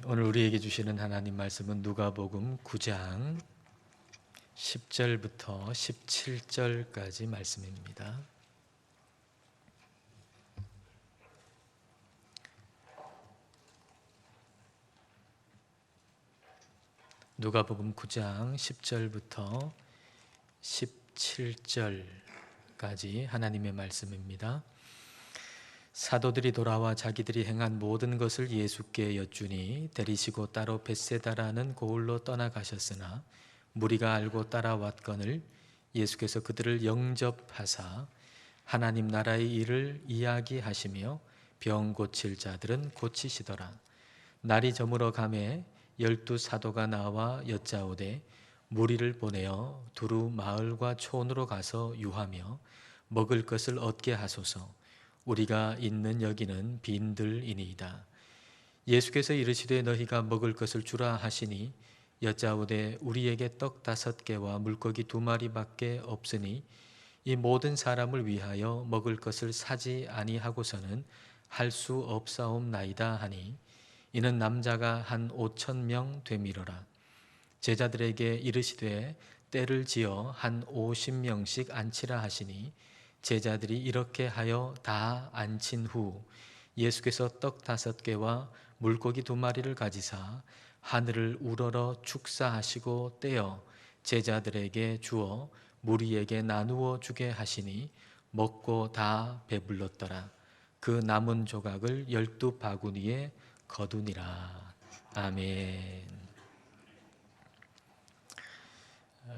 오늘 우리에게 주시는 하나님 말씀은 누가복음 9장 10절부터 17절까지 말씀입니다. 누가복음 9장 10절부터 17절까지 하나님의 말씀입니다. 사도들이 돌아와 자기들이 행한 모든 것을 예수께 여쭈니 데리시고 따로 벳세다라는 고을로 떠나가셨으나 무리가 알고 따라왔거늘 예수께서 그들을 영접하사 하나님 나라의 일을 이야기하시며 병 고칠 자들은 고치시더라. 날이 저물어 가매 12 사도가 나와 여짜오되 무리를 보내어 두루 마을과 촌으로 가서 유하며 먹을 것을 얻게 하소서. 우리가 있는 여기는 빈들이니이다. 예수께서 이르시되 너희가 먹을 것을 주라 하시니 여짜오되 우리에게 떡 5개와 물고기 2마리밖에 없으니 이 모든 사람을 위하여 먹을 것을 사지 아니하고서는 할 수 없사옵나이다 하니 이는 남자가 한 5,000명 되미러라. 제자들에게 이르시되 때를 지어 한 50명씩 앉히라 하시니 제자들이 이렇게 하여 다 앉힌 후 예수께서 떡 5개와 물고기 2마리를 가지사 하늘을 우러러 축사하시고 떼어 제자들에게 주어 무리에게 나누어 주게 하시니 먹고 다 배불렀더라. 그 남은 조각을 12 바구니에 거두니라. 아멘.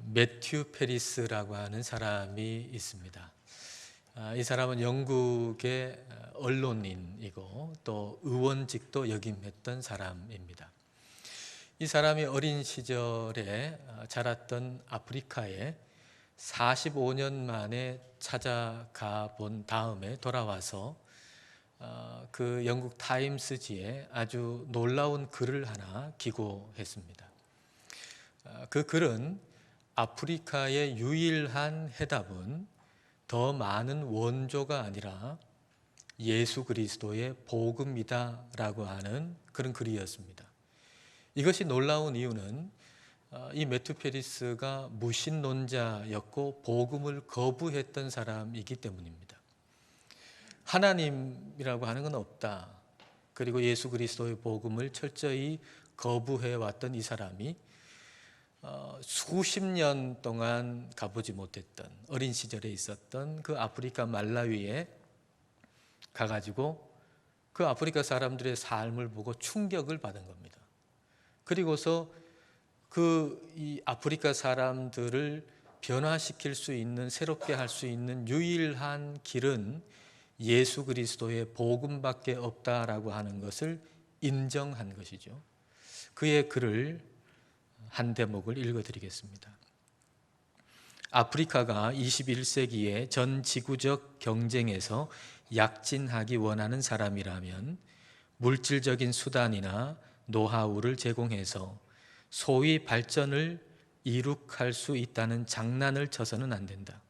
매튜 페리스라고 하는 사람이 있습니다. 이 사람은 영국의 언론인이고 또 의원직도 역임했던 사람입니다. 이 사람이 어린 시절에 자랐던 아프리카에 45년 만에 찾아가 본 다음에 돌아와서 그 영국 타임스지에 아주 놀라운 글을 하나 기고했습니다. 그 글은 아프리카의 유일한 해답은 더 많은 원조가 아니라 예수 그리스도의 복음이다 라고 하는 그런 글이었습니다. 이것이 놀라운 이유는 이 매튜 페리스가 무신론자였고 복음을 거부했던 사람이기 때문입니다. 하나님이라고 하는 건 없다. 그리고 예수 그리스도의 복음을 철저히 거부해왔던 이 사람이 수십 년 동안 가보지 못했던 어린 시절에 있었던 그 아프리카 말라위에 가가지고 그 아프리카 사람들의 삶을 보고 충격을 받은 겁니다. 그리고서 이 아프리카 사람들을 변화시킬 수 있는, 새롭게 할 수 있는 유일한 길은 예수 그리스도의 복음밖에 없다라고 하는 것을 인정한 것이죠. 그의 글을 한 대목을 읽어드리겠습니다. 아프리카가 21세기의 전 지구적 경쟁에서 약진하기 원하는 사람이라면 물질적인 수단이나 노하우를 제공해서 소위 발전을 이룩할 수 있다는 장난을 쳐서는 안 된다.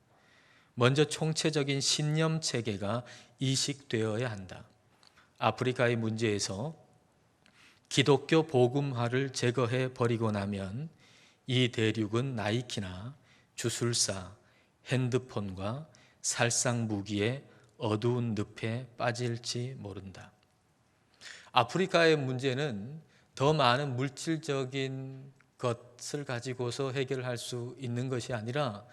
먼저 총체적인 신념 체계가 이식되어야 한다. 아프리카의 문제에서 기독교 복음화를 제거해 버리고 나면 이 대륙은 나이키나 주술사, 핸드폰과 살상 무기의 어두운 늪에 빠질지 모른다. 아프리카의 문제는 더 많은 물질적인 것을 가지고서 해결할 수 있는 것이 아니라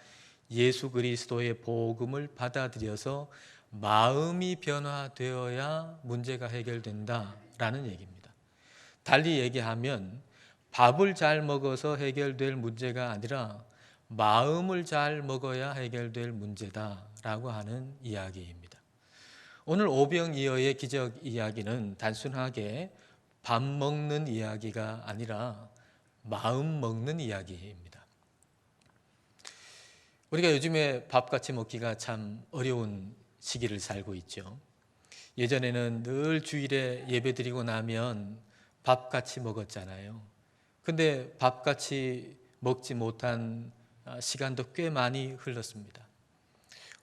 예수 그리스도의 복음을 받아들여서 마음이 변화되어야 문제가 해결된다라는 얘기입니다. 달리 얘기하면 밥을 잘 먹어서 해결될 문제가 아니라 마음을 잘 먹어야 해결될 문제다라고 하는 이야기입니다. 오늘 오병이어의 기적 이야기는 단순하게 밥 먹는 이야기가 아니라 마음 먹는 이야기입니다. 우리가 요즘에 밥 같이 먹기가 참 어려운 시기를 살고 있죠. 예전에는 늘 주일에 예배드리고 나면 밥 같이 먹었잖아요. 근데 밥 같이 먹지 못한 시간도 꽤 많이 흘렀습니다.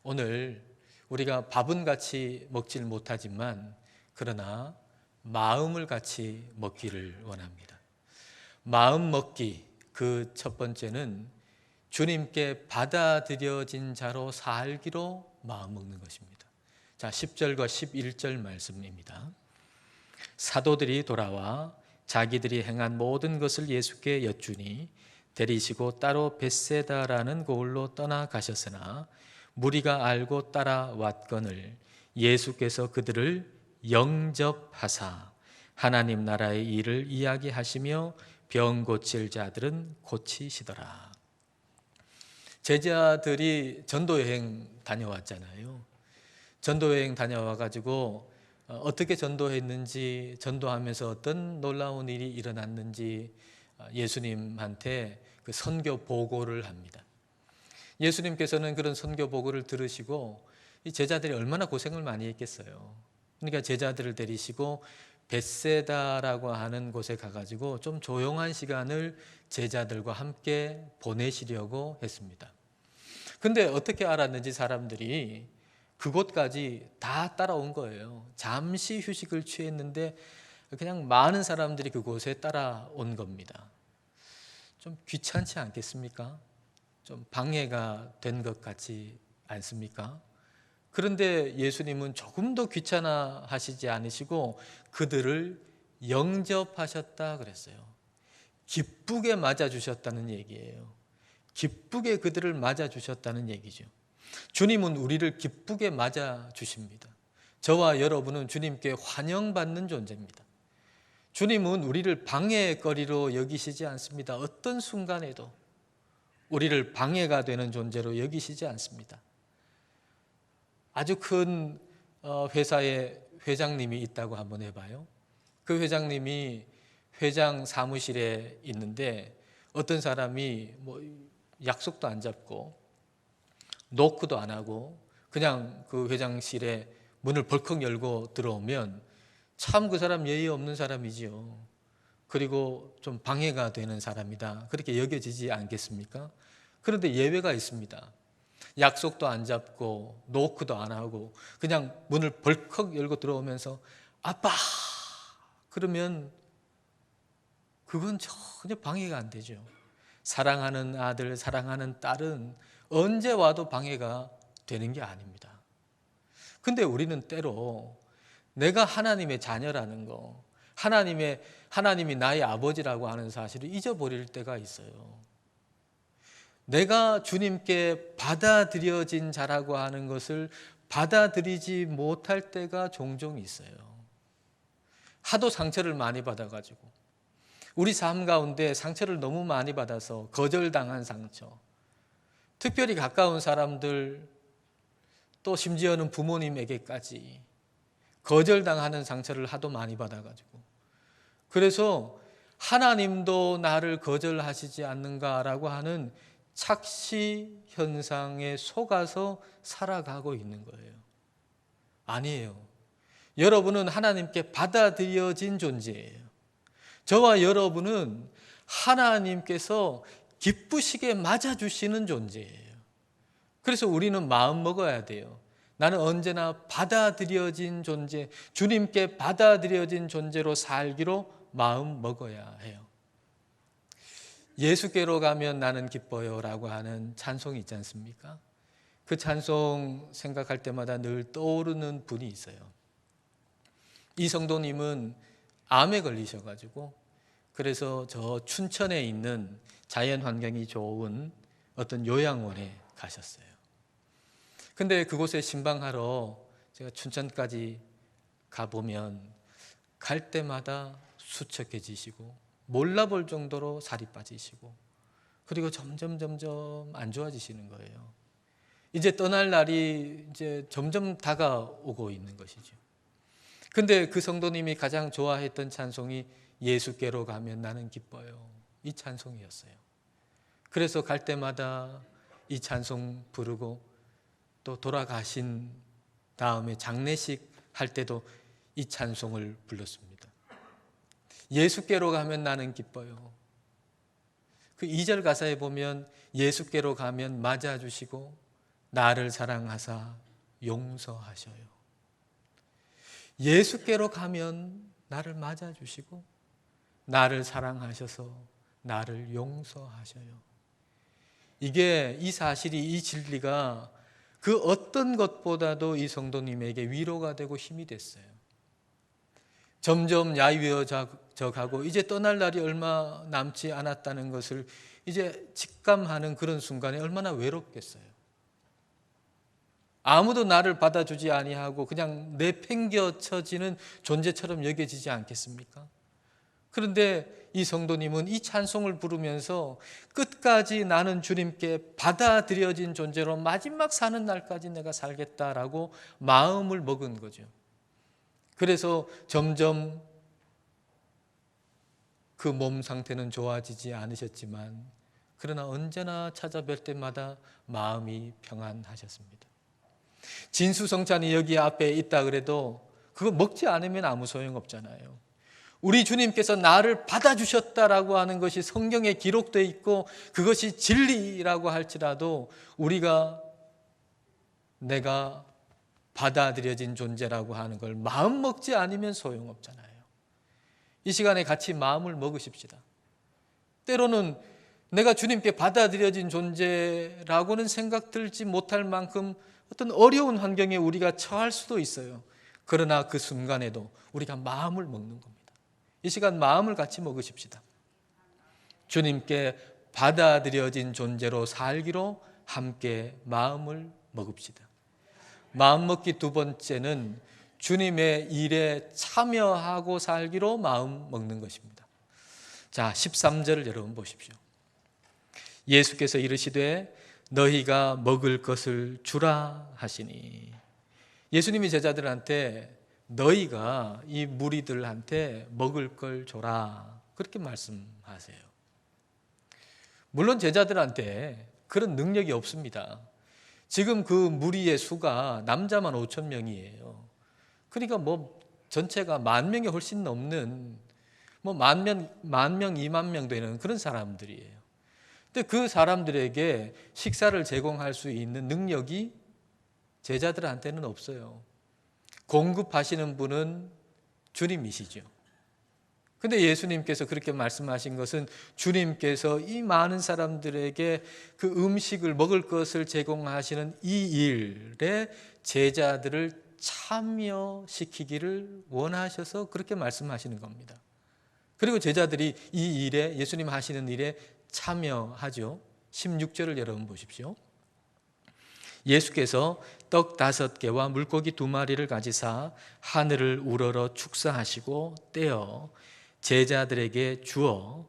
오늘 우리가 밥은 같이 먹질 못하지만 그러나 마음을 같이 먹기를 원합니다. 마음 먹기, 그 첫 번째는 주님께 받아들여진 자로 살기로 마음 먹는 것입니다. 자, 10절과 11절 말씀입니다. 사도들이 돌아와 자기들이 행한 모든 것을 예수께 여쭈니 데리시고 따로 벳세다라는 고을로 떠나가셨으나 무리가 알고 따라왔거늘 예수께서 그들을 영접하사 하나님 나라의 일을 이야기하시며 병 고칠 자들은 고치시더라. 제자들이 전도여행 다녀왔잖아요. 전도여행 다녀와가지고 어떻게 전도했는지, 전도하면서 어떤 놀라운 일이 일어났는지 예수님한테 그 선교 보고를 합니다. 예수님께서는 그런 선교 보고를 들으시고 이 제자들이 얼마나 고생을 많이 했겠어요. 그러니까 제자들을 데리시고 벳세다라고 하는 곳에 가가지고 좀 조용한 시간을 제자들과 함께 보내시려고 했습니다. 근데 어떻게 알았는지 사람들이 그곳까지 다 따라온 거예요. 잠시 휴식을 취했는데 그냥 많은 사람들이 그곳에 따라온 겁니다. 좀 귀찮지 않겠습니까? 좀 방해가 된 것 같지 않습니까? 그런데 예수님은 조금 더 귀찮아하시지 않으시고 그들을 영접하셨다 그랬어요. 기쁘게 맞아주셨다는 얘기예요. 기쁘게 그들을 맞아주셨다는 얘기죠. 주님은 우리를 기쁘게 맞아주십니다. 저와 여러분은 주님께 환영받는 존재입니다. 주님은 우리를 방해거리로 여기시지 않습니다. 어떤 순간에도 우리를 방해가 되는 존재로 여기시지 않습니다. 아주 큰 회사에 회장님이 있다고 한번 해봐요. 그 회장님이 회장 사무실에 있는데 어떤 사람이 약속도 안 잡고 노크도 안 하고 그냥 그 회장실에 문을 벌컥 열고 들어오면 참 그 사람 예의 없는 사람이지요. 그리고 좀 방해가 되는 사람이다. 그렇게 여겨지지 않겠습니까? 그런데 예외가 있습니다. 약속도 안 잡고 노크도 안 하고 그냥 문을 벌컥 열고 들어오면서 아빠! 그러면 그건 전혀 방해가 안 되죠. 사랑하는 아들, 사랑하는 딸은 언제 와도 방해가 되는 게 아닙니다. 근데 우리는 때로 내가 하나님의 자녀라는 거, 하나님이 나의 아버지라고 하는 사실을 잊어버릴 때가 있어요. 내가 주님께 받아들여진 자라고 하는 것을 받아들이지 못할 때가 종종 있어요. 하도 상처를 많이 받아가지고 우리 삶 가운데 상처를 너무 많이 받아서 거절당한 상처, 특별히 가까운 사람들 또 심지어는 부모님에게까지 거절당하는 상처를 하도 많이 받아가지고 그래서 하나님도 나를 거절하시지 않는가라고 하는 착시 현상에 속아서 살아가고 있는 거예요. 아니에요. 여러분은 하나님께 받아들여진 존재예요. 저와 여러분은 하나님께서 기쁘시게 맞아주시는 존재예요. 그래서 우리는 마음 먹어야 돼요. 나는 언제나 받아들여진 존재, 주님께 받아들여진 존재로 살기로 마음 먹어야 해요. 예수께로 가면 나는 기뻐요 라고 하는 찬송이 있지 않습니까? 그 찬송 생각할 때마다 늘 떠오르는 분이 있어요. 이 성도님은 암에 걸리셔가지고 그래서 저 춘천에 있는 자연 환경이 좋은 어떤 요양원에 가셨어요. 근데 그곳에 신방하러 제가 춘천까지 가보면 갈 때마다 수척해지시고 몰라볼 정도로 살이 빠지시고 그리고 점점 안 좋아지시는 거예요. 이제 떠날 날이 이제 점점 다가오고 있는 것이죠. 근데 그 성도님이 가장 좋아했던 찬송이 예수께로 가면 나는 기뻐요. 이 찬송이었어요. 그래서 갈 때마다 이 찬송 부르고 또 돌아가신 다음에 장례식 할 때도 이 찬송을 불렀습니다. 예수께로 가면 나는 기뻐요. 그 2절 가사에 보면 예수께로 가면 맞아주시고 나를 사랑하사 용서하셔요. 예수께로 가면 나를 맞아주시고 나를 사랑하셔서 나를 용서하셔요. 이 사실이, 이 진리가 그 어떤 것보다도 이 성도님에게 위로가 되고 힘이 됐어요. 점점 야위어져 가고 이제 떠날 날이 얼마 남지 않았다는 것을 이제 직감하는 그런 순간에 얼마나 외롭겠어요. 아무도 나를 받아주지 아니하고 그냥 내팽겨쳐지는 존재처럼 여겨지지 않겠습니까? 그런데 이 성도님은 이 찬송을 부르면서 끝까지 나는 주님께 받아들여진 존재로 마지막 사는 날까지 내가 살겠다라고 마음을 먹은 거죠. 그래서 점점 그 몸 상태는 좋아지지 않으셨지만 그러나 언제나 찾아뵐 때마다 마음이 평안하셨습니다. 진수성찬이 여기 앞에 있다 그래도 그거 먹지 않으면 아무 소용없잖아요. 우리 주님께서 나를 받아주셨다라고 하는 것이 성경에 기록되어 있고 그것이 진리라고 할지라도 우리가 내가 받아들여진 존재라고 하는 걸 마음 먹지 않으면 소용없잖아요. 이 시간에 같이 마음을 먹으십시다. 때로는 내가 주님께 받아들여진 존재라고는 생각 들지 못할 만큼 어떤 어려운 환경에 우리가 처할 수도 있어요. 그러나 그 순간에도 우리가 마음을 먹는 겁니다. 이 시간 마음을 같이 먹으십시다. 주님께 받아들여진 존재로 살기로 함께 마음을 먹읍시다. 마음 먹기 두 번째는 주님의 일에 참여하고 살기로 마음 먹는 것입니다. 자, 13절을 여러분 보십시오. 예수께서 이르시되 너희가 먹을 것을 주라 하시니. 예수님이 제자들한테 너희가 이 무리들한테 먹을 걸 줘라 그렇게 말씀하세요. 물론 제자들한테 그런 능력이 없습니다. 지금 그 무리의 수가 남자만 5천 명이에요. 그러니까 전체가 10,000명이 훨씬 넘는 만 명, 2만 명 되는 그런 사람들이에요. 근데 그 사람들에게 식사를 제공할 수 있는 능력이 제자들한테는 없어요. 공급하시는 분은 주님이시죠. 근데 예수님께서 그렇게 말씀하신 것은 주님께서 이 많은 사람들에게 그 음식을 먹을 것을 제공하시는 이 일에 제자들을 참여시키기를 원하셔서 그렇게 말씀하시는 겁니다. 그리고 제자들이 이 일에, 예수님 하시는 일에 참여하죠. 16절을 여러분 보십시오. 예수께서 떡 5개와 물고기 2마리를 가지사 하늘을 우러러 축사하시고 떼어 제자들에게 주어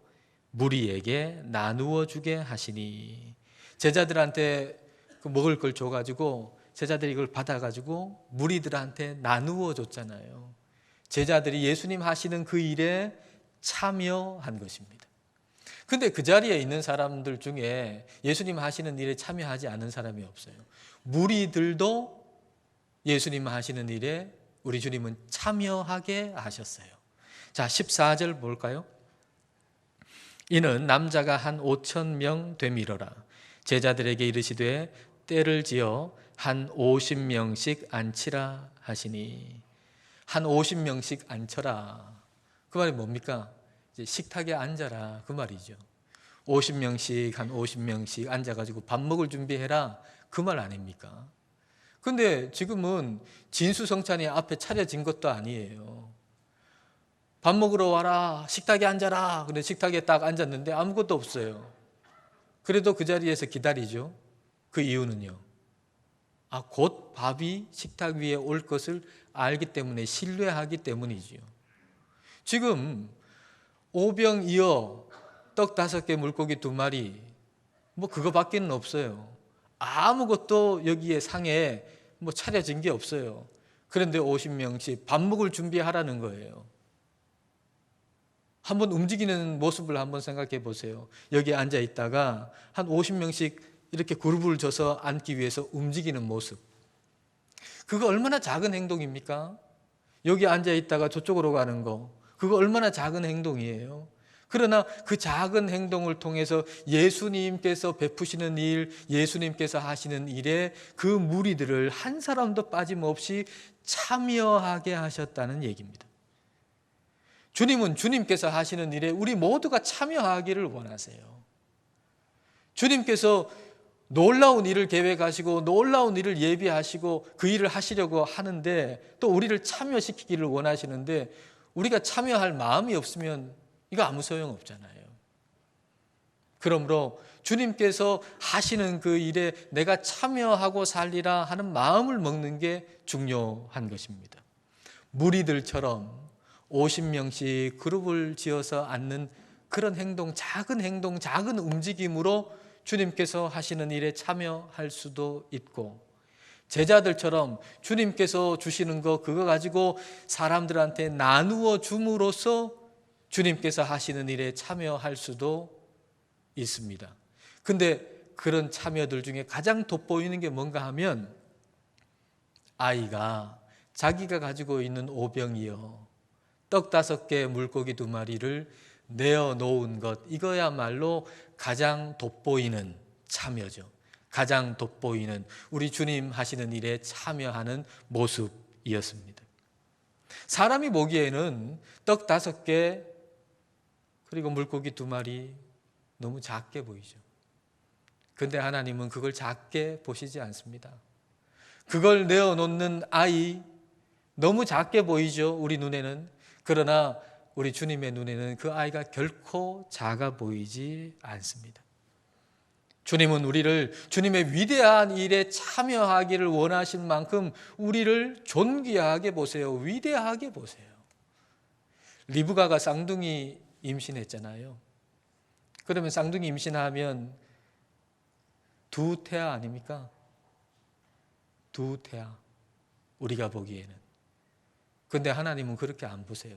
무리에게 나누어 주게 하시니. 제자들한테 먹을 걸 줘가지고 제자들이 이걸 받아가지고 무리들한테 나누어 줬잖아요. 제자들이 예수님 하시는 그 일에 참여한 것입니다. 근데 그 자리에 있는 사람들 중에 예수님 하시는 일에 참여하지 않은 사람이 없어요. 무리들도 예수님 하시는 일에 우리 주님은 참여하게 하셨어요. 자, 14절 볼까요? 이는 남자가 한 5,000명 되밀어라. 제자들에게 이르시되 때를 지어 한 50명씩 앉히라 하시니. 한 50명씩 앉혀라. 그 말이 뭡니까? 이제 식탁에 앉아라 그 말이죠. 50명씩 한 50명씩 앉아가지고 밥 먹을 준비해라 그 말 아닙니까? 근데 지금은 진수성찬이 앞에 차려진 것도 아니에요. 밥 먹으러 와라, 식탁에 앉아라. 근데 식탁에 딱 앉았는데 아무것도 없어요. 그래도 그 자리에서 기다리죠. 그 이유는요, 곧 밥이 식탁 위에 올 것을 알기 때문에, 신뢰하기 때문이지요. 지금 오병이어 떡 5개 물고기 2마리 그거밖에는 없어요. 아무것도 여기에 상에 차려진 게 없어요. 그런데 50명씩 밥 먹을 준비하라는 거예요. 한번 움직이는 모습을 한번 생각해 보세요. 여기 앉아 있다가 한 50명씩 이렇게 그룹을 져서 앉기 위해서 움직이는 모습. 그거 얼마나 작은 행동입니까? 여기 앉아 있다가 저쪽으로 가는 거. 그거 얼마나 작은 행동이에요. 그러나 그 작은 행동을 통해서 예수님께서 베푸시는 일, 예수님께서 하시는 일에 그 무리들을 한 사람도 빠짐없이 참여하게 하셨다는 얘기입니다. 주님은 주님께서 하시는 일에 우리 모두가 참여하기를 원하세요. 주님께서 놀라운 일을 계획하시고 놀라운 일을 예비하시고 그 일을 하시려고 하는데 또 우리를 참여시키기를 원하시는데 우리가 참여할 마음이 없으면 이거 아무 소용없잖아요. 그러므로 주님께서 하시는 그 일에 내가 참여하고 살리라 하는 마음을 먹는 게 중요한 것입니다. 무리들처럼 50명씩 그룹을 지어서 앉는 그런 행동, 작은 움직임으로 주님께서 하시는 일에 참여할 수도 있고, 제자들처럼 주님께서 주시는 거 그거 가지고 사람들한테 나누어 줌으로써 주님께서 하시는 일에 참여할 수도 있습니다. 근데 그런 참여들 중에 가장 돋보이는 게 뭔가 하면 아이가 자기가 가지고 있는 오병이어 떡 5개 물고기 2마리를 내어놓은 것, 이거야말로 가장 돋보이는 참여죠. 가장 돋보이는 우리 주님 하시는 일에 참여하는 모습이었습니다. 사람이 보기에는 떡 5개 그리고 물고기 2마리 너무 작게 보이죠. 근데 하나님은 그걸 작게 보시지 않습니다. 그걸 내어놓는 아이 너무 작게 보이죠, 우리 눈에는. 그러나 우리 주님의 눈에는 그 아이가 결코 작아 보이지 않습니다. 주님은 우리를 주님의 위대한 일에 참여하기를 원하실 만큼 우리를 존귀하게 보세요. 위대하게 보세요. 리브가가 쌍둥이 임신했잖아요. 그러면 쌍둥이 임신하면 2태아 아닙니까? 2태아. 우리가 보기에는. 근데 하나님은 그렇게 안 보세요.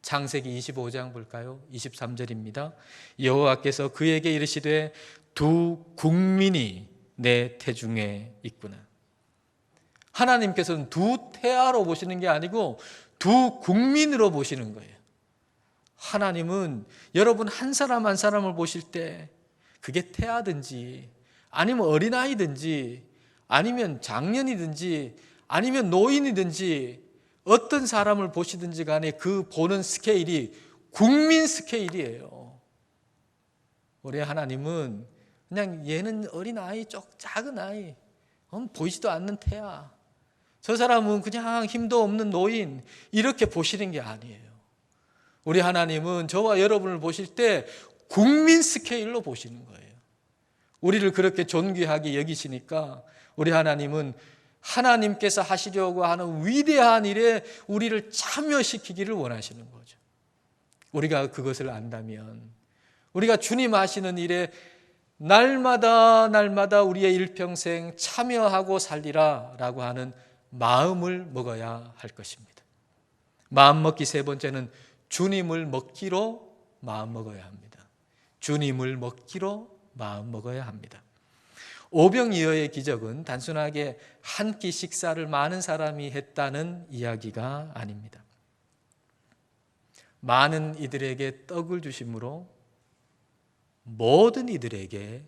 창세기 25장 볼까요? 23절입니다. 여호와께서 그에게 이르시되 2 국민이 내 태중에 있구나. 하나님께서는 2태아로 보시는 게 아니고 2 국민으로 보시는 거예요. 하나님은 여러분 한 사람 한 사람을 보실 때 그게 태아든지 아니면 어린아이든지 아니면 장년이든지 아니면 노인이든지 어떤 사람을 보시든지 간에 그 보는 스케일이 국민 스케일이에요. 우리 하나님은 그냥 얘는 어린아이, 작은 아이, 보이지도 않는 태아, 저 사람은 그냥 힘도 없는 노인, 이렇게 보시는 게 아니에요. 우리 하나님은 저와 여러분을 보실 때 국민 스케일로 보시는 거예요. 우리를 그렇게 존귀하게 여기시니까 우리 하나님은 하나님께서 하시려고 하는 위대한 일에 우리를 참여시키기를 원하시는 거죠. 우리가 그것을 안다면 우리가 주님 하시는 일에 날마다 우리의 일평생 참여하고 살리라 라고 하는 마음을 먹어야 할 것입니다. 마음 먹기 3번째는 주님을 먹기로 마음 먹어야 합니다. 주님을 먹기로 마음 먹어야 합니다. 오병이어의 기적은 단순하게 한 끼 식사를 많은 사람이 했다는 이야기가 아닙니다. 많은 이들에게 떡을 주심으로 모든 이들에게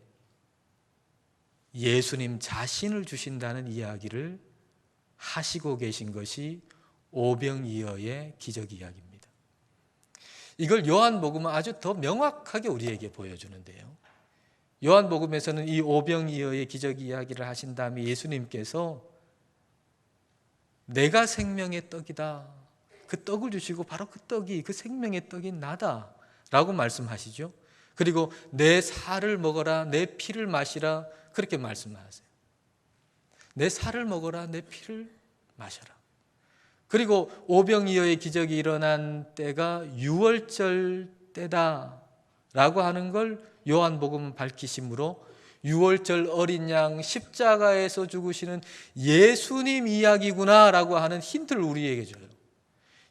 예수님 자신을 주신다는 이야기를 하시고 계신 것이 오병이어의 기적 이야기입니다. 이걸 요한복음은 아주 더 명확하게 우리에게 보여주는데요. 요한복음에서는 이 오병이어의 기적 이야기를 하신 다음에 예수님께서 내가 생명의 떡이다, 그 떡을 주시고 바로 그 떡이, 그 생명의 떡인 나다 라고 말씀하시죠. 그리고 내 살을 먹어라, 내 피를 마시라, 그렇게 말씀하세요. 내 살을 먹어라, 내 피를 마셔라. 그리고 오병이어의 기적이 일어난 때가 유월절 때다 라고 하는 걸 요한복음은 밝히심으로 유월절 어린 양 십자가에서 죽으시는 예수님 이야기구나 라고 하는 힌트를 우리에게 줘요.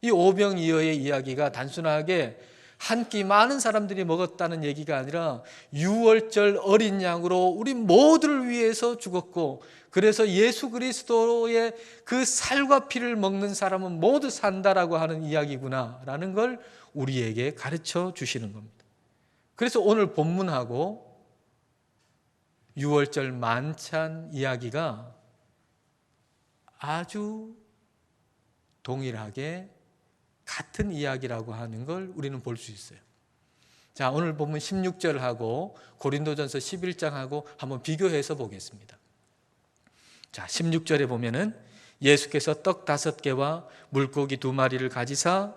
이 오병이어의 이야기가 단순하게 한 끼 많은 사람들이 먹었다는 얘기가 아니라 유월절 어린 양으로 우리 모두를 위해서 죽었고, 그래서 예수 그리스도의 그 살과 피를 먹는 사람은 모두 산다라고 하는 이야기구나 라는 걸 우리에게 가르쳐 주시는 겁니다. 그래서 오늘 본문하고 유월절 만찬 이야기가 아주 동일하게 같은 이야기라고 하는 걸 우리는 볼 수 있어요. 자, 오늘 보면 16절하고 고린도전서 11장하고 한번 비교해서 보겠습니다. 자, 16절에 보면은 예수께서 떡 5개와 물고기 2마리를 가지사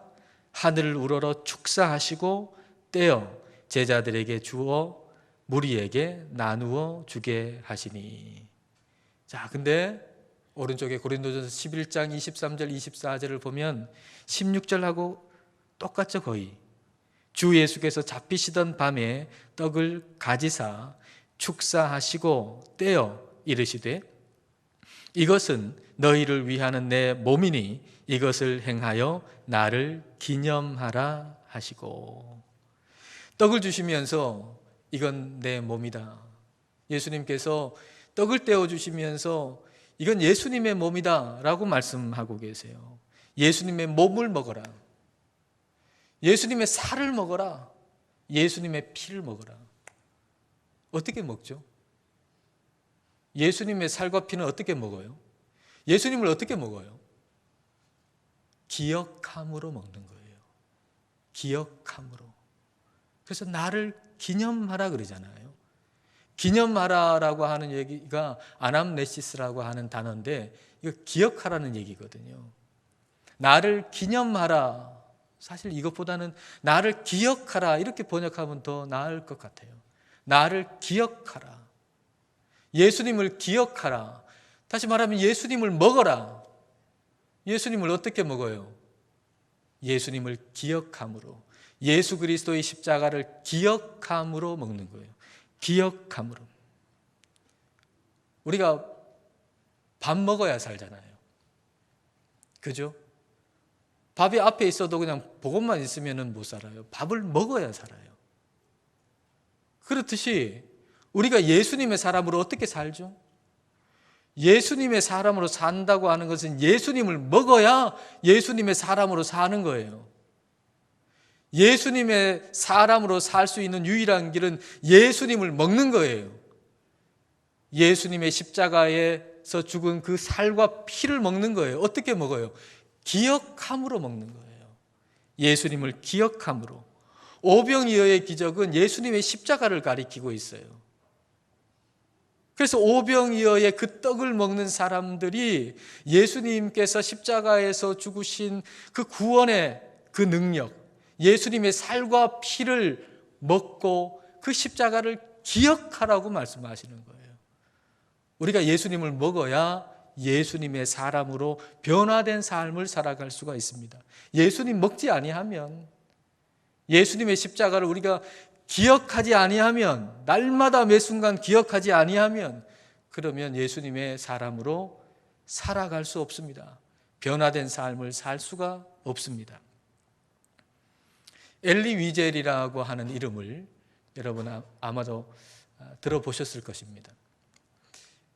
하늘을 우러러 축사하시고 떼어 제자들에게 주어 무리에게 나누어 주게 하시니. 자, 근데 오른쪽에 고린도전서 11장 23절 24절을 보면 16절하고 똑같죠. 거의 주 예수께서 잡히시던 밤에 떡을 가지사 축사하시고 떼어 이르시되 이것은 너희를 위하는 내 몸이니 이것을 행하여 나를 기념하라 하시고. 떡을 주시면서 이건 내 몸이다. 예수님께서 떡을 떼어 주시면서 이건 예수님의 몸이다 라고 말씀하고 계세요. 예수님의 몸을 먹어라. 예수님의 살을 먹어라. 예수님의 피를 먹어라. 어떻게 먹죠? 예수님의 살과 피는 어떻게 먹어요? 예수님을 어떻게 먹어요? 기억함으로 먹는 거예요. 기억함으로. 그래서 나를 기념하라 그러잖아요. 기념하라라고 하는 얘기가 아남네시스라고 하는 단어인데 이거 기억하라는 얘기거든요. 나를 기념하라. 사실 이것보다는 나를 기억하라 이렇게 번역하면 더 나을 것 같아요. 나를 기억하라. 예수님을 기억하라. 다시 말하면 예수님을 먹어라. 예수님을 어떻게 먹어요? 예수님을 기억함으로. 예수 그리스도의 십자가를 기억함으로 먹는 거예요. 기억함으로. 우리가 밥 먹어야 살잖아요. 그죠? 밥이 앞에 있어도 그냥 보고만 있으면 못 살아요. 밥을 먹어야 살아요. 그렇듯이 우리가 예수님의 사람으로 어떻게 살죠? 예수님의 사람으로 산다고 하는 것은 예수님을 먹어야 예수님의 사람으로 사는 거예요. 예수님의 사람으로 살 수 있는 유일한 길은 예수님을 먹는 거예요. 예수님의 십자가에서 죽은 그 살과 피를 먹는 거예요. 어떻게 먹어요? 기억함으로 먹는 거예요. 예수님을 기억함으로. 오병이어의 기적은 예수님의 십자가를 가리키고 있어요. 그래서 오병이어의 그 떡을 먹는 사람들이 예수님께서 십자가에서 죽으신 그 구원의 그 능력, 예수님의 살과 피를 먹고 그 십자가를 기억하라고 말씀하시는 거예요. 우리가 예수님을 먹어야 예수님의 사람으로 변화된 삶을 살아갈 수가 있습니다. 예수님 먹지 아니하면, 예수님의 십자가를 우리가 기억하지 아니하면, 날마다 매 순간 기억하지 아니하면, 그러면 예수님의 사람으로 살아갈 수 없습니다. 변화된 삶을 살 수가 없습니다. 엘리 위젤이라고 하는 이름을 여러분 아마도 들어보셨을 것입니다.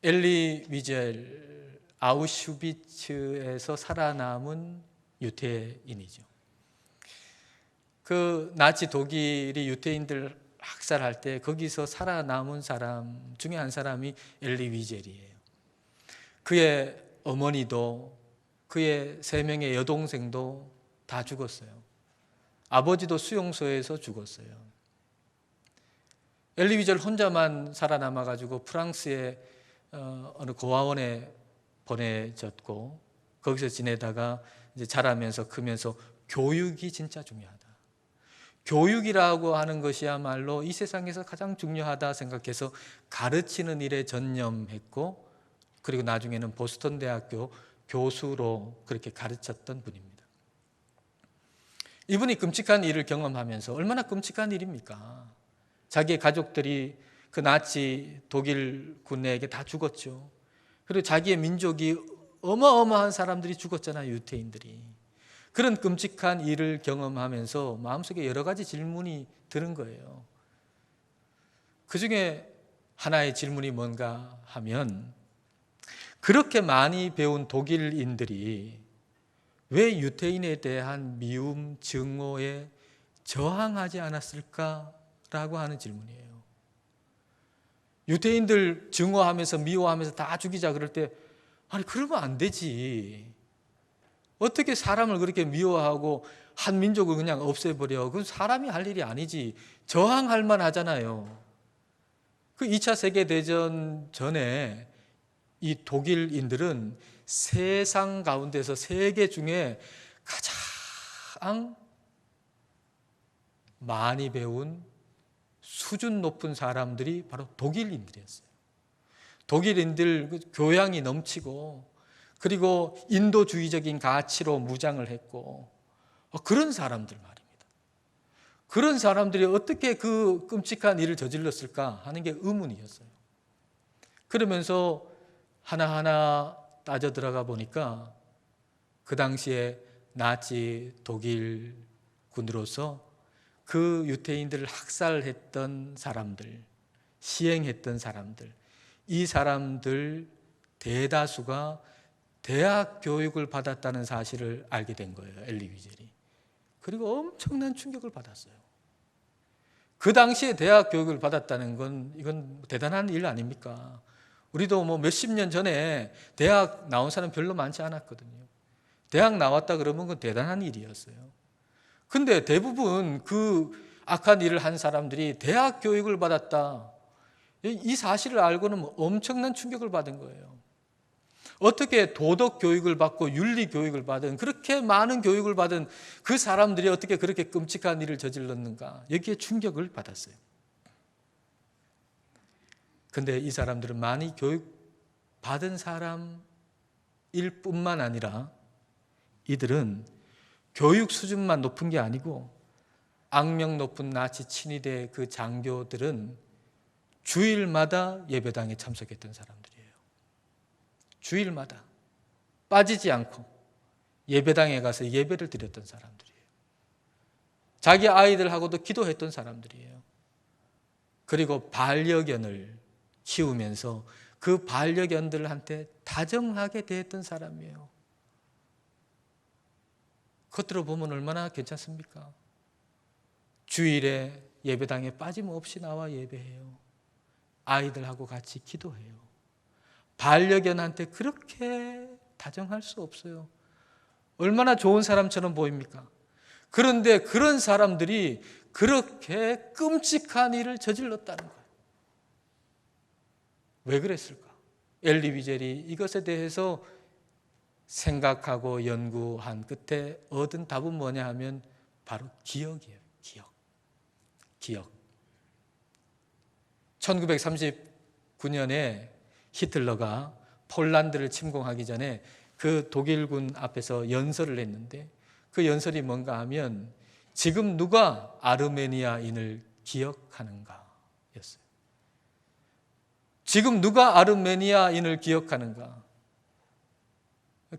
엘리 위젤, 아우슈비츠에서 살아남은 유태인이죠. 그 나치 독일이 유태인들 학살할 때 거기서 살아남은 사람 중에 한 사람이 엘리 위젤이에요. 그의 어머니도 그의 3명의 여동생도 다 죽었어요. 아버지도 수용소에서 죽었어요. 엘리 위젤 혼자만 살아남아가지고 프랑스의 어느 고아원에 보내졌고 거기서 지내다가 이제 자라면서 크면서 교육이 진짜 중요하다. 교육이라고 하는 것이야말로 이 세상에서 가장 중요하다 생각해서 가르치는 일에 전념했고 그리고 나중에는 보스턴 대학교 교수로 그렇게 가르쳤던 분입니다. 이분이 끔찍한 일을 경험하면서 얼마나 끔찍한 일입니까? 자기의 가족들이 그 나치 독일 군에게 다 죽었죠. 그리고 자기의 민족이 어마어마한 사람들이 죽었잖아요. 유태인들이. 그런 끔찍한 일을 경험하면서 마음속에 여러 가지 질문이 드는 거예요. 그 중에 하나의 질문이 뭔가 하면 그렇게 많이 배운 독일인들이 왜 유태인에 대한 미움, 증오에 저항하지 않았을까라고 하는 질문이에요. 유태인들 증오하면서 미워하면서 다 죽이자 그럴 때 아니 그러면 안 되지. 어떻게 사람을 그렇게 미워하고 한 민족을 그냥 없애버려. 그건 사람이 할 일이 아니지. 저항할 만하잖아요. 그 2차 세계대전 전에 이 독일인들은 세상 가운데서 세계 중에 가장 많이 배운 수준 높은 사람들이 바로 독일인들이었어요. 독일인들 교양이 넘치고 그리고 인도주의적인 가치로 무장을 했고 그런 사람들 말입니다. 그런 사람들이 어떻게 그 끔찍한 일을 저질렀을까 하는 게 의문이었어요. 그러면서 하나하나 따져 들어가 보니까 그 당시에 나치 독일 군으로서 그 유태인들을 학살했던 사람들, 시행했던 사람들, 이 사람들 대다수가 대학 교육을 받았다는 사실을 알게 된 거예요. 엘리 위젤이. 그리고 엄청난 충격을 받았어요. 그 당시에 대학 교육을 받았다는 건 이건 대단한 일 아닙니까? 우리도 뭐 몇십 년 전에 대학 나온 사람 별로 많지 않았거든요. 대학 나왔다 그러면 그건 대단한 일이었어요. 근데 대부분 그 악한 일을 한 사람들이 대학 교육을 받았다. 이 사실을 알고는 엄청난 충격을 받은 거예요. 어떻게 도덕 교육을 받고 윤리 교육을 받은 그렇게 많은 교육을 받은 그 사람들이 어떻게 그렇게 끔찍한 일을 저질렀는가? 여기에 충격을 받았어요. 근데 이 사람들은 많이 교육받은 사람일 뿐만 아니라 이들은 교육 수준만 높은 게 아니고 악명 높은 나치 친위대 그 장교들은 주일마다 예배당에 참석했던 사람들이에요. 주일마다 빠지지 않고 예배당에 가서 예배를 드렸던 사람들이에요. 자기 아이들하고도 기도했던 사람들이에요. 그리고 반려견을 키우면서 그 반려견들한테 다정하게 대했던 사람이에요. 겉으로 보면 얼마나 괜찮습니까? 주일에 예배당에 빠짐없이 나와 예배해요. 아이들하고 같이 기도해요. 반려견한테 그렇게 다정할 수 없어요. 얼마나 좋은 사람처럼 보입니까? 그런데 그런 사람들이 그렇게 끔찍한 일을 저질렀다는 거예요. 왜 그랬을까? 엘리 위젤이 이것에 대해서 생각하고 연구한 끝에 얻은 답은 뭐냐 하면 바로 기억이에요. 기억. 1939년에 히틀러가 폴란드를 침공하기 전에 그 독일군 앞에서 연설을 했는데 그 연설이 뭔가 하면 지금 누가 아르메니아인을 기억하는가 였어요. 지금 누가 아르메니아인을 기억하는가?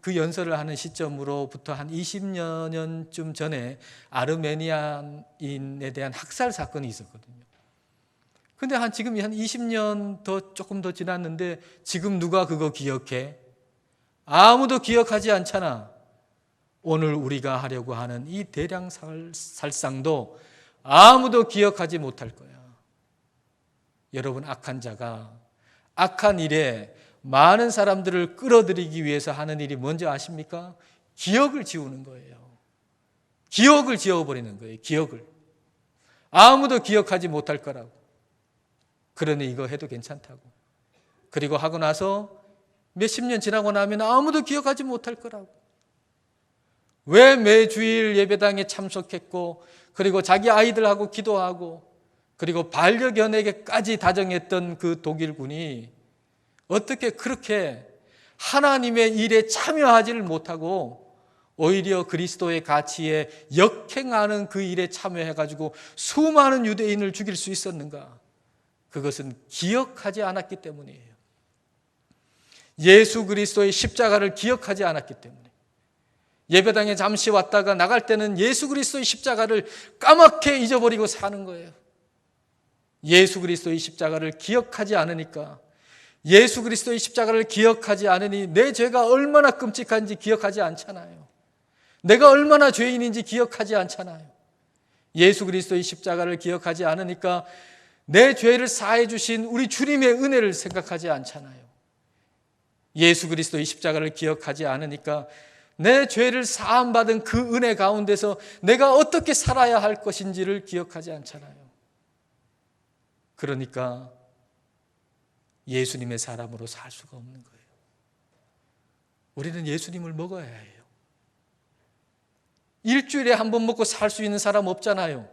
그 연설을 하는 시점으로부터 한 20여 년쯤 전에 아르메니아인에 대한 학살 사건이 있었거든요. 근데 지금 한 20년 조금 더 지났는데 지금 누가 그거 기억해? 아무도 기억하지 않잖아. 오늘 우리가 하려고 하는 이 대량 살상도 아무도 기억하지 못할 거야. 여러분, 악한 자가 악한 일에 많은 사람들을 끌어들이기 위해서 하는 일이 뭔지 아십니까? 기억을 지우는 거예요. 기억을 지워버리는 거예요. 기억을. 아무도 기억하지 못할 거라고. 그러니 이거 해도 괜찮다고. 그리고 하고 나서 몇십 년 지나고 나면 아무도 기억하지 못할 거라고. 왜 매주일 예배당에 참석했고 그리고 자기 아이들하고 기도하고 그리고 반려견에게까지 다정했던 그 독일군이 어떻게 그렇게 하나님의 일에 참여하지를 못하고 오히려 그리스도의 가치에 역행하는 그 일에 참여해가지고 수많은 유대인을 죽일 수 있었는가? 그것은 기억하지 않았기 때문이에요. 예수 그리스도의 십자가를 기억하지 않았기 때문에. 예배당에 잠시 왔다가 나갈 때는 예수 그리스도의 십자가를 까맣게 잊어버리고 사는 거예요. 예수 그리스도의 십자가를 기억하지 않으니까, 예수 그리스도의 십자가를 기억하지 않으니 내 죄가 얼마나 끔찍한지 기억하지 않잖아요. 내가 얼마나 죄인인지 기억하지 않잖아요. 예수 그리스도의 십자가를 기억하지 않으니까 내 죄를 사해 주신 우리 주님의 은혜를 생각하지 않잖아요. 예수 그리스도의 십자가를 기억하지 않으니까 내 죄를 사함받은 그 은혜 가운데서 내가 어떻게 살아야 할 것인지를 기억하지 않잖아요. 그러니까 예수님의 사람으로 살 수가 없는 거예요. 우리는 예수님을 먹어야 해요. 일주일에 한 번 먹고 살 수 있는 사람 없잖아요.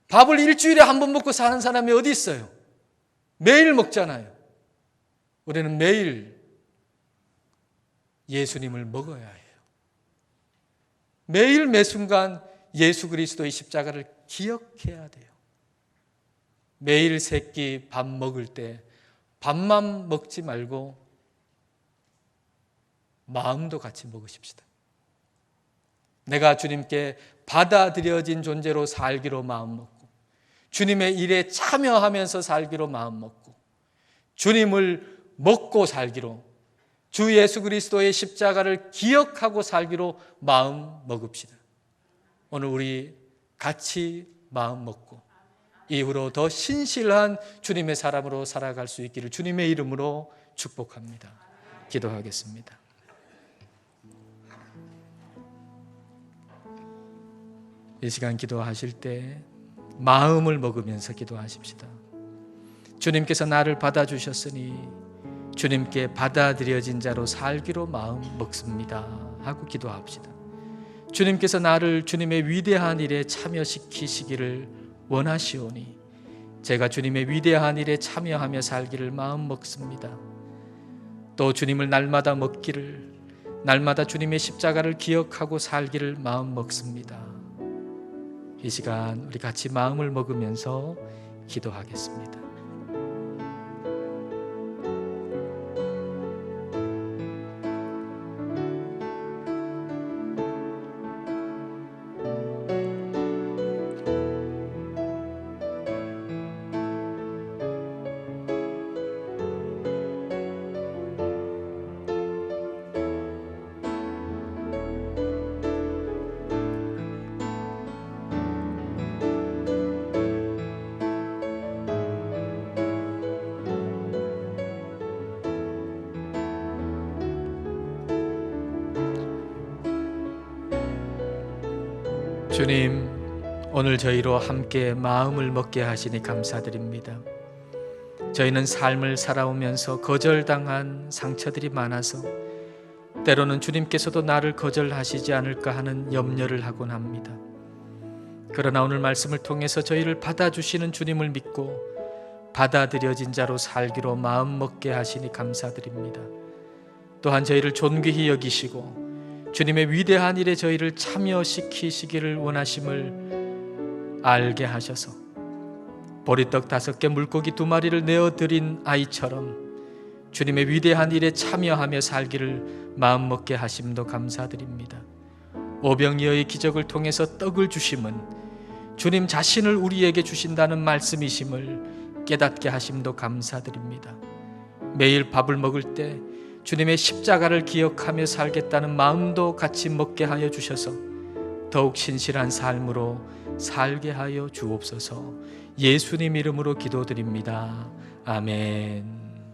밥을 일주일에 한 번 먹고 사는 사람이 어디 있어요? 매일 먹잖아요. 우리는 매일 예수님을 먹어야 해요. 매일 매순간 예수 그리스도의 십자가를 기억해야 돼요. 매일 세끼 밥 먹을 때 밥만 먹지 말고 마음도 같이 먹으십시다. 내가 주님께 받아들여진 존재로 살기로 마음먹고 주님의 일에 참여하면서 살기로 마음먹고 주님을 먹고 살기로, 주 예수 그리스도의 십자가를 기억하고 살기로 마음 먹읍시다. 오늘 우리 같이 마음 먹고 이후로 더 신실한 주님의 사람으로 살아갈 수 있기를 주님의 이름으로 축복합니다. 기도하겠습니다. 이 시간 기도하실 때 마음을 먹으면서 기도하십시다. 주님께서 나를 받아주셨으니 주님께 받아들여진 자로 살기로 마음 먹습니다 하고 기도합시다. 주님께서 나를 주님의 위대한 일에 참여시키시기를 원하시오니 제가 주님의 위대한 일에 참여하며 살기를 마음 먹습니다. 또 주님을 날마다 먹기를, 날마다 주님의 십자가를 기억하고 살기를 마음 먹습니다. 이 시간 우리 같이 마음을 먹으면서 기도하겠습니다. 주님, 오늘 저희로 함께 마음을 먹게 하시니 감사드립니다. 저희는 삶을 살아오면서 거절당한 상처들이 많아서 때로는 주님께서도 나를 거절하시지 않을까 하는 염려를 하곤 합니다. 그러나 오늘 말씀을 통해서 저희를 받아주시는 주님을 믿고 받아들여진 자로 살기로 마음 먹게 하시니 감사드립니다. 또한 저희를 존귀히 여기시고 주님의 위대한 일에 저희를 참여시키시기를 원하심을 알게 하셔서 보리떡 5개 물고기 2마리를 내어드린 아이처럼 주님의 위대한 일에 참여하며 살기를 마음먹게 하심도 감사드립니다. 오병이어의 기적을 통해서 떡을 주심은 주님 자신을 우리에게 주신다는 말씀이심을 깨닫게 하심도 감사드립니다. 매일 밥을 먹을 때 주님의 십자가를 기억하며 살겠다는 마음도 같이 먹게 하여 주셔서 더욱 신실한 삶으로 살게 하여 주옵소서. 예수님 이름으로 기도드립니다. 아멘.